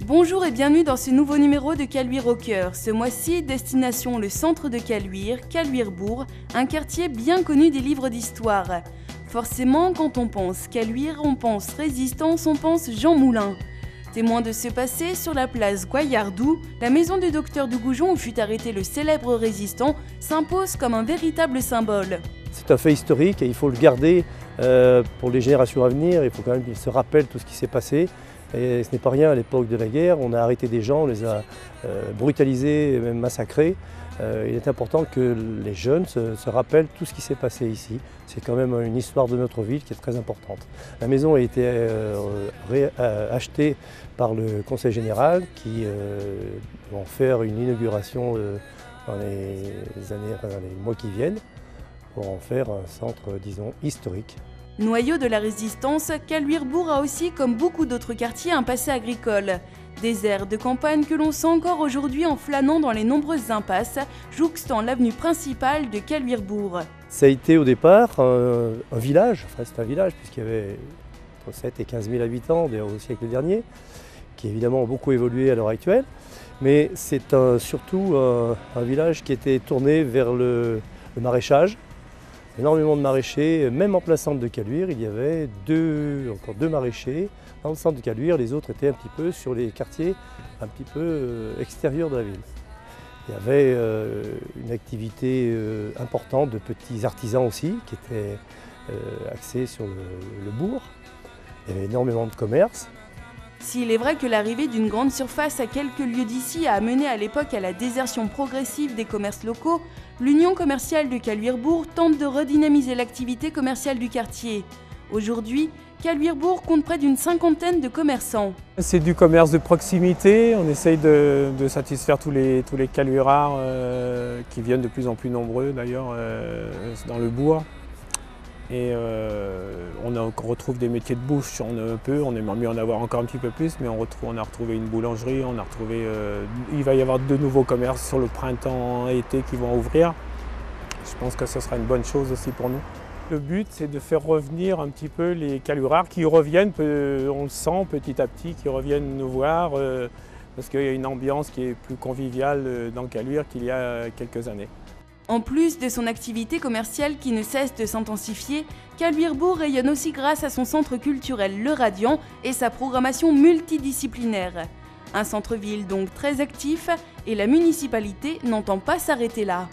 Bonjour et bienvenue dans ce nouveau numéro de Caluire au cœur. Ce mois-ci, destination le centre de Caluire, Caluire-Bourg, un quartier bien connu des livres d'histoire. Forcément, quand on pense Caluire, on pense résistance, on pense Jean Moulin. Témoin de ce passé, sur la place Goyardou, la maison du docteur de Goujon où fut arrêté le célèbre résistant s'impose comme un véritable symbole. C'est un fait historique et il faut le garder pour les générations à venir. Il faut quand même qu'ils se rappellent tout ce qui s'est passé. Et ce n'est pas rien, à l'époque de la guerre, on a arrêté des gens, on les a brutalisés et même massacrés. Il est important que les jeunes se rappellent tout ce qui s'est passé ici. C'est quand même une histoire de notre ville qui est très importante. La maison a été achetée par le Conseil général qui va en faire une inauguration dans les mois qui viennent pour en faire un centre, disons, historique. Noyau de la résistance, Caluire-Bourg a aussi, comme beaucoup d'autres quartiers, un passé agricole. Des aires de campagne que l'on sent encore aujourd'hui en flânant dans les nombreuses impasses, jouxtant l'avenue principale de Caluire-Bourg. Ça a été au départ un village, enfin c'est un village puisqu'il y avait entre 7 et 15 000 habitants au siècle dernier, qui évidemment ont beaucoup évolué à l'heure actuelle, mais c'est surtout un village qui était tourné vers le maraîchage. Énormément de maraîchers, même en plein centre de Caluire, il y avait encore deux maraîchers. Dans le centre de Caluire, les autres étaient un petit peu sur les quartiers un petit peu extérieurs de la ville. Il y avait une activité importante de petits artisans aussi, qui étaient axés sur le bourg. Il y avait énormément de commerce. S'il est vrai que l'arrivée d'une grande surface à quelques lieues d'ici a amené à l'époque à la désertion progressive des commerces locaux, l'Union commerciale de Caluire-Bourg tente de redynamiser l'activité commerciale du quartier. Aujourd'hui, Caluire-Bourg compte près d'une cinquantaine de commerçants. C'est du commerce de proximité, on essaye de satisfaire tous les caluirards qui viennent de plus en plus nombreux d'ailleurs dans le bourg. Et on retrouve des métiers de bouche, on aimerait mieux en avoir encore un petit peu plus, mais on a retrouvé une boulangerie, il va y avoir de nouveaux commerces sur le printemps et été qui vont ouvrir. Je pense que ce sera une bonne chose aussi pour nous. Le but, c'est de faire revenir un petit peu les caluirards qui reviennent, on le sent petit à petit, qui reviennent nous voir, parce qu'il y a une ambiance qui est plus conviviale dans Caluire qu'il y a quelques années. En plus de son activité commerciale qui ne cesse de s'intensifier, Caluire-Bourg rayonne aussi grâce à son centre culturel Le Radiant et sa programmation multidisciplinaire. Un centre-ville donc très actif et la municipalité n'entend pas s'arrêter là.